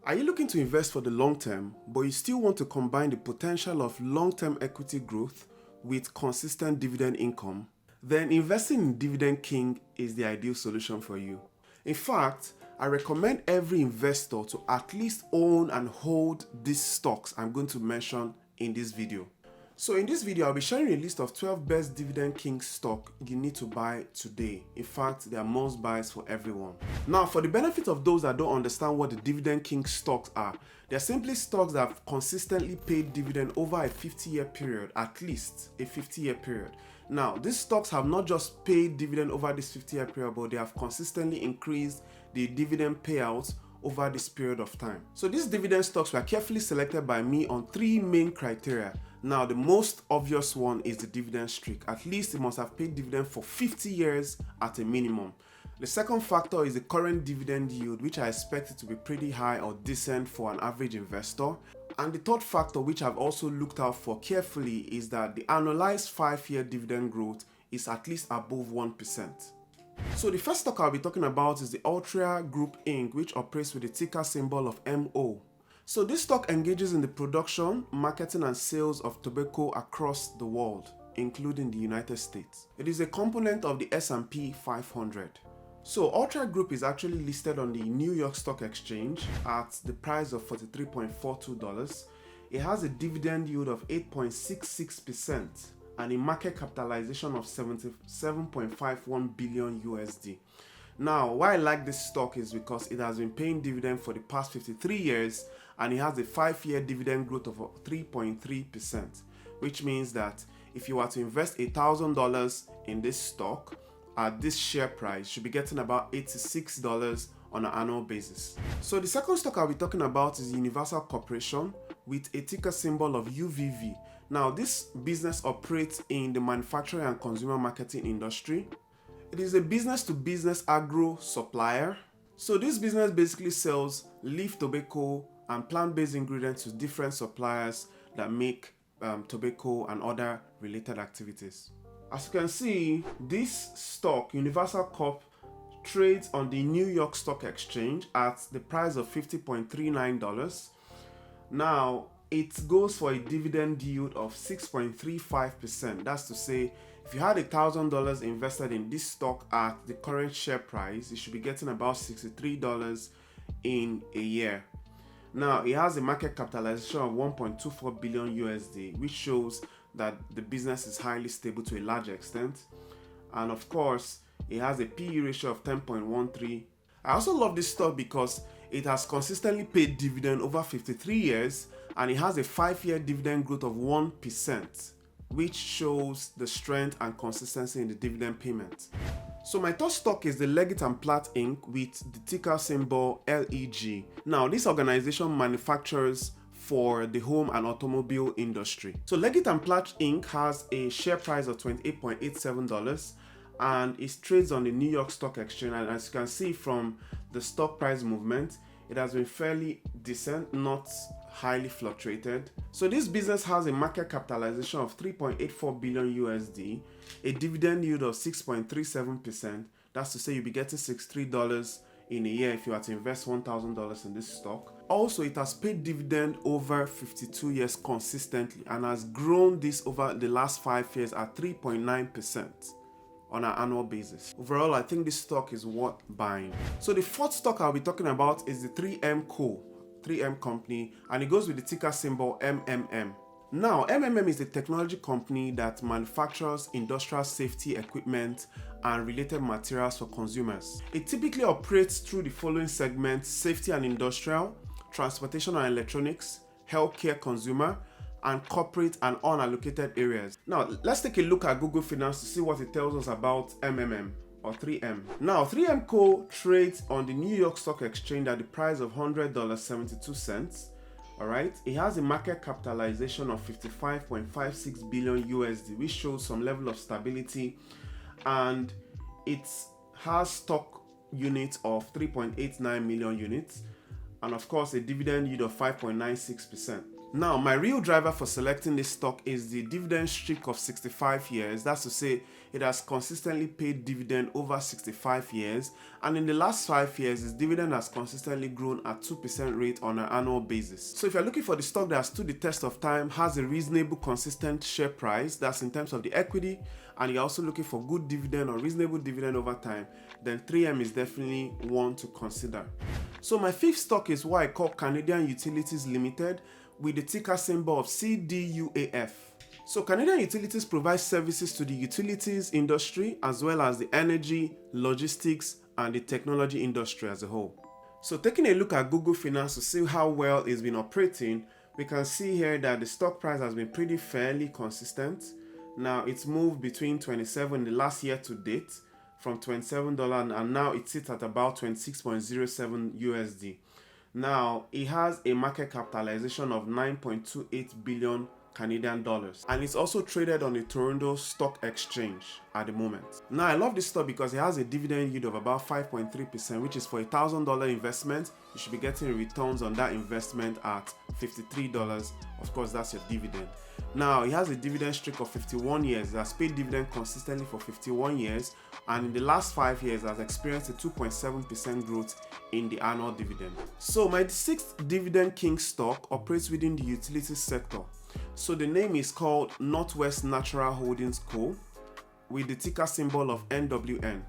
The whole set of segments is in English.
Are you looking to invest for the long term, but you still want to combine the potential of long-term equity growth with consistent dividend income? Then investing in Dividend King is the ideal solution for you. In fact, I recommend every investor to at least own and hold these stocks I'm going to mention in this video. So in this video, I'll be sharing a list of 12 best Dividend King stock you need to buy today. In fact, there are must buys for everyone. Now, for the benefit of those that don't understand what the Dividend King stocks are, they're simply stocks that have consistently paid dividend over a 50-year period, at least a 50-year period. Now, these stocks have not just paid dividend over this 50-year period, but they have consistently increased the dividend payouts over this period of time. So these dividend stocks were carefully selected by me on 3 main criteria. Now, the most obvious one is the dividend streak. At least it must have paid dividend for 50 years at a minimum. The second factor is the current dividend yield, which I expect it to be pretty high or decent for an average investor. And the third factor, which I've also looked out for carefully, is that the annualized 5-year dividend growth is at least above 1%. So the first stock I'll be talking about is the Altria Group Inc., which operates with the ticker symbol of MO. So this stock engages in the production, marketing and sales of tobacco across the world, including the United States. It is a component of the S&P 500. So Altria Group is actually listed on the New York Stock Exchange at the price of $43.42. It has a dividend yield of 8.66% and a market capitalization of 77.51 billion USD. Now, why I like this stock is because it has been paying dividend for the past 53 years and it has a 5-year dividend growth of 3.3%, which means that if you were to invest $1,000 in this stock at this share price, you should be getting about $86 on an annual basis. So the second stock I'll be talking about is Universal Corporation with a ticker symbol of UVV. Now, this business operates in the manufacturing and consumer marketing industry. It is a business-to-business agro supplier. So this business basically sells leaf tobacco and plant-based ingredients to different suppliers that make tobacco and other related activities. As you can see, this stock, Universal Corp, trades on the New York Stock Exchange at the price of $50.39. Now, it goes for a dividend yield of 6.35%. That's to say, if you had $1,000 invested in this stock at the current share price, you should be getting about $63 in a year. Now, it has a market capitalization of 1.24 billion USD, which shows that the business is highly stable to a large extent. And of course, it has a PE ratio of 10.13. I also love this stock because it has consistently paid dividend over 53 years and it has a 5-year dividend growth of 1%, which shows the strength and consistency in the dividend payment. So my third stock is the Leggett & Platt Inc. with the ticker symbol LEG. Now, this organization manufactures for the home and automobile industry. So Leggett & Platt Inc. has a share price of $28.87 and it trades on the New York Stock Exchange. And as you can see from the stock price movement, it has been fairly decent, not highly fluctuated. So this business has a market capitalization of 3.84 billion USD, a dividend yield of 6.37%. That's to say you'll be getting $63 in a year if you are to invest $1,000 in this stock. Also, it has paid dividend over 52 years consistently and has grown this over the last 5 years at 3.9% on an annual basis. Overall, I think this stock is worth buying. So the fourth stock I'll be talking about is the 3M company, and it goes with the ticker symbol MMM. Now, MMM is a technology company that manufactures industrial safety equipment and related materials for consumers. It typically operates through the following segments: safety and industrial, transportation and electronics, healthcare, consumer, and corporate and unallocated areas. Now, let's take a look at Google Finance to see what it tells us about MMM or 3M. Now, 3M Co. trades on the New York Stock Exchange at the price of $100.72. All right, it has a market capitalization of 55.56 billion USD, which shows some level of stability, and it has stock units of 3.89 million units, and of course a dividend yield of 5.96%. Now, my real driver for selecting this stock is the dividend streak of 65 years. That's to say, it has consistently paid dividend over 65 years, and in the last 5 years, its dividend has consistently grown at 2% rate on an annual basis. So if you're looking for the stock that has stood the test of time, has a reasonable, consistent share price, that's in terms of the equity, and you're also looking for good dividend or reasonable dividend over time, then 3M is definitely one to consider. So my fifth stock is what I call Canadian Utilities Limited, with the ticker symbol of CDUAF. So Canadian Utilities provides services to the utilities industry as well as the energy, logistics, and the technology industry as a whole. So taking a look at Google Finance to see how well it's been operating, we can see here that the stock price has been pretty fairly consistent. Now it's moved between 27 the last year to date from $27, and now it sits at about 26.07 USD. Now, it has a market capitalization of 9.28 billion Canadian dollars, and it's also traded on the Toronto Stock Exchange at the moment. Now, I love this stock because it has a dividend yield of about 5.3%, which is for a $1,000 investment. You should be getting returns on that investment at $53. Of course, that's your dividend. Now, it has a dividend streak of 51 years. It has paid dividend consistently for 51 years, and in the last 5 years has experienced a 2.7% growth in the annual dividend. So my sixth Dividend Kings stock operates within the utilities sector. So the name is called Northwest Natural Holdings Co., with the ticker symbol of NWN.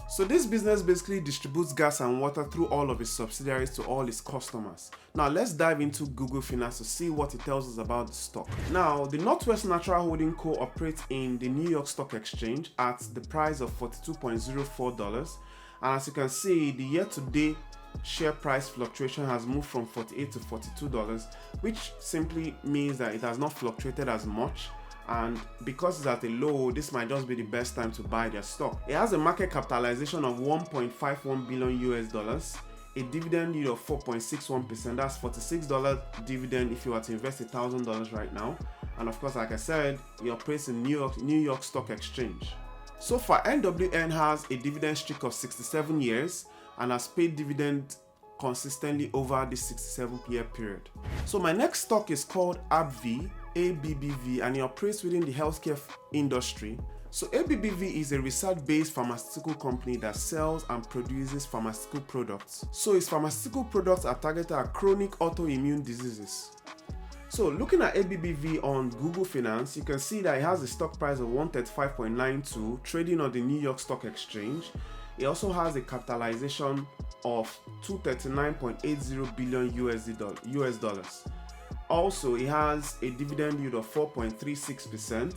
So this business basically distributes gas and water through all of its subsidiaries to all its customers. Now let's dive into Google Finance to see what it tells us about the stock. Now, the Northwest Natural Holding Co. operates in the New York Stock Exchange at the price of $42.04. And as you can see, the year-to-date share price fluctuation has moved from $48 to $42, which simply means that it has not fluctuated as much. And because it's at a low, this might just be the best time to buy their stock. It has a market capitalization of $1.51 billion US, a dividend yield of 4.61%. That's $46 dividend if you were to invest $1,000 right now. And of course, like I said, it operates in New York Stock Exchange. So far, NWN has a dividend streak of 67 years and has paid dividend consistently over this 67-year period. So my next stock is called ABBV, and it operates within the healthcare industry. So ABBV is a research-based pharmaceutical company that sells and produces pharmaceutical products. So its pharmaceutical products are targeted at chronic autoimmune diseases. So looking at ABBV on Google Finance, you can see that it has a stock price of $135.92, trading on the New York Stock Exchange. It also has a capitalization of $239.80 billion US dollars. Also, it has a dividend yield of 4.36%,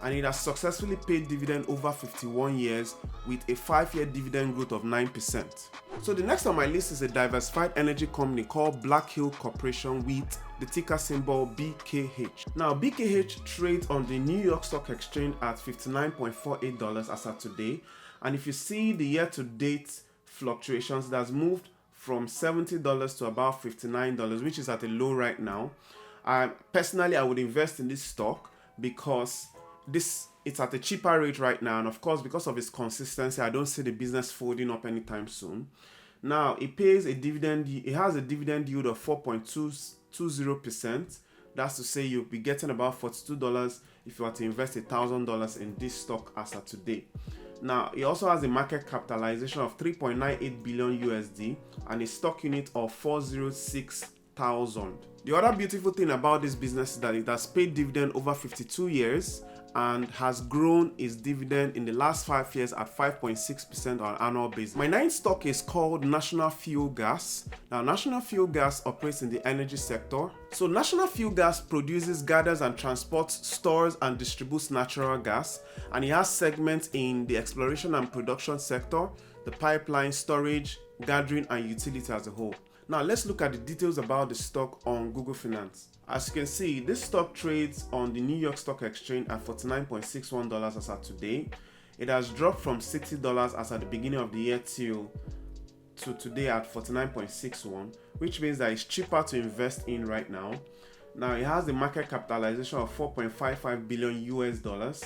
and it has successfully paid dividend over 51 years with a 5-year dividend growth of 9%. So the next on my list is a diversified energy company called Black Hill Corporation with the ticker symbol BKH. Now, BKH trades on the New York Stock Exchange at $59.48 as of today. And if you see the year-to-date fluctuations, it has moved from $70 to about $59, which is at a low right now. Personally, I would invest in this stock because it's at a cheaper rate right now, and of course, because of its consistency, I don't see the business folding up anytime soon. Now, it has a dividend yield of 4.20%. That's to say you'll be getting about $42 if you were to invest $1,000 in this stock as of today. Now, it also has a market capitalization of 3.98 billion USD and a stock unit of 406,000. The other beautiful thing about this business is that it has paid dividend over 52 years and has grown its dividend in the last 5 years at 5.6% on an annual basis. My ninth stock is called National Fuel Gas. Now, National Fuel Gas operates in the energy sector. So National Fuel Gas produces, gathers and transports, stores and distributes natural gas, and it has segments in the exploration and production sector, the pipeline, storage, gathering and utility as a whole. Now let's look at the details about the stock on Google Finance. As you can see, this stock trades on the New York Stock Exchange at $49.61 as of today. It has dropped from $60 as at the beginning of the year to today at $49.61, which means that it's cheaper to invest in right now. Now it has a market capitalization of $4.55 billion US dollars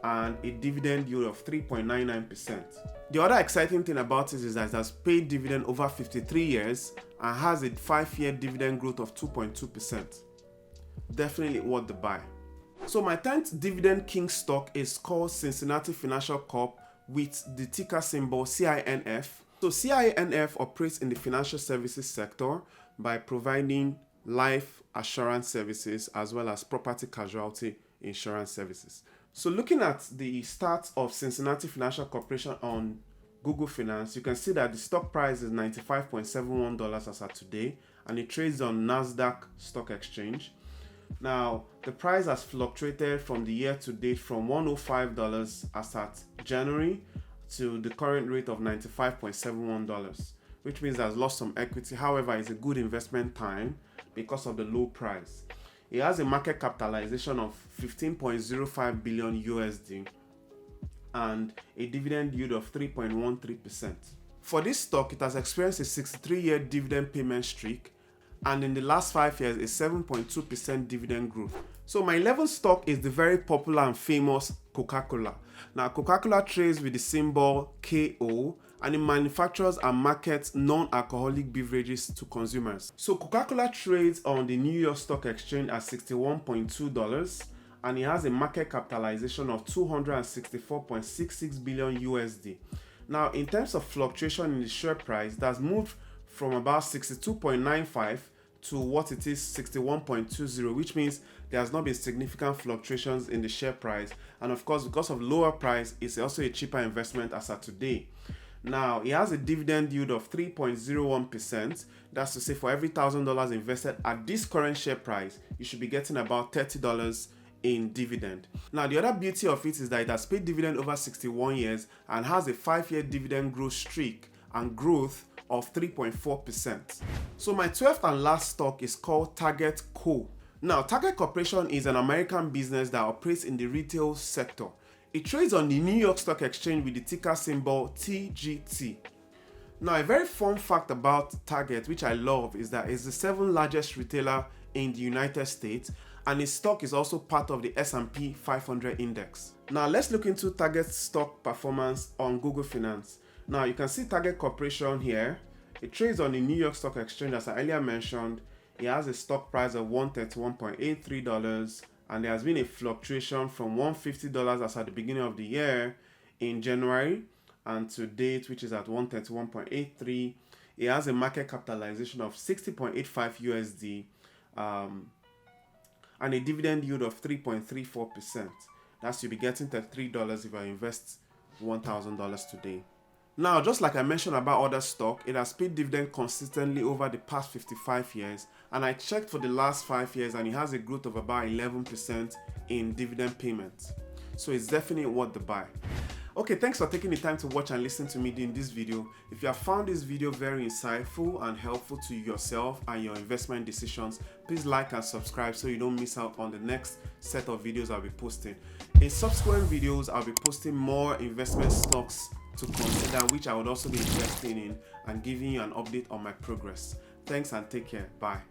and a dividend yield of 3.99%. The other exciting thing about it is that it has paid dividend over 53 years and has a 5-year dividend growth of 2.2%. definitely worth the buy. So my 10th Dividend King stock is called Cincinnati Financial Corp with the ticker symbol CINF. So CINF operates in the financial services sector by providing life assurance services as well as property casualty insurance services. So looking at the stats of Cincinnati Financial Corporation on Google Finance, you can see that the stock price is $95.71 as of today, and it trades on NASDAQ Stock Exchange. Now, the price has fluctuated from the year to date from $105 as at January to the current rate of $95.71, which means it has lost some equity. However, it's a good investment time because of the low price. It has a market capitalization of 15.05 billion USD and a dividend yield of 3.13%. For this stock, it has experienced a 63-year dividend payment streak, and in the last 5 years, a 7.2% dividend growth. So my 11th stock is the very popular and famous Coca-Cola. Now, Coca-Cola trades with the symbol KO, and it manufactures and markets non-alcoholic beverages to consumers. So Coca-Cola trades on the New York Stock Exchange at $61.2, and it has a market capitalization of 264.66 billion USD. Now, in terms of fluctuation in the share price, that's moved from about 62.95 to what it is 61.20, which means there has not been significant fluctuations in the share price. And of course, because of lower price, it's also a cheaper investment as of today. Now, it has a dividend yield of 3.01%. That's to say, for every $1,000 invested at this current share price, you should be getting about $30 in dividend. Now, the other beauty of it is that it has paid dividend over 61 years and has a 5-year dividend growth streak and growth of 3.4%. So my 12th and last stock is called Target Co. Now, Target Corporation is an American business that operates in the retail sector. It trades on the New York Stock Exchange with the ticker symbol TGT. Now, a very fun fact about Target, which I love, is that it's the 7th largest retailer in the United States, and its stock is also part of the S&P 500 index. Now, let's look into Target's stock performance on Google Finance. Now, you can see Target Corporation here. It trades on the New York Stock Exchange, as I earlier mentioned. It has a stock price of $131.83, and there has been a fluctuation from $150 as at the beginning of the year in January and to date, which is at $131.83. It has a market capitalization of 60.85 USD and a dividend yield of 3.34%. That's you'll be getting $33 if I invest $1,000 today. Now, just like I mentioned about other stock, it has paid dividend consistently over the past 55 years, and I checked for the last 5 years and it has a growth of about 11% in dividend payments. So it's definitely worth the buy. Okay, thanks for taking the time to watch and listen to me in this video. If you have found this video very insightful and helpful to yourself and your investment decisions, please like and subscribe so you don't miss out on the next set of videos I'll be posting. In subsequent videos, I'll be posting more investment stocks to consider, which I would also be investing in, and giving you an update on my progress. Thanks and take care. Bye.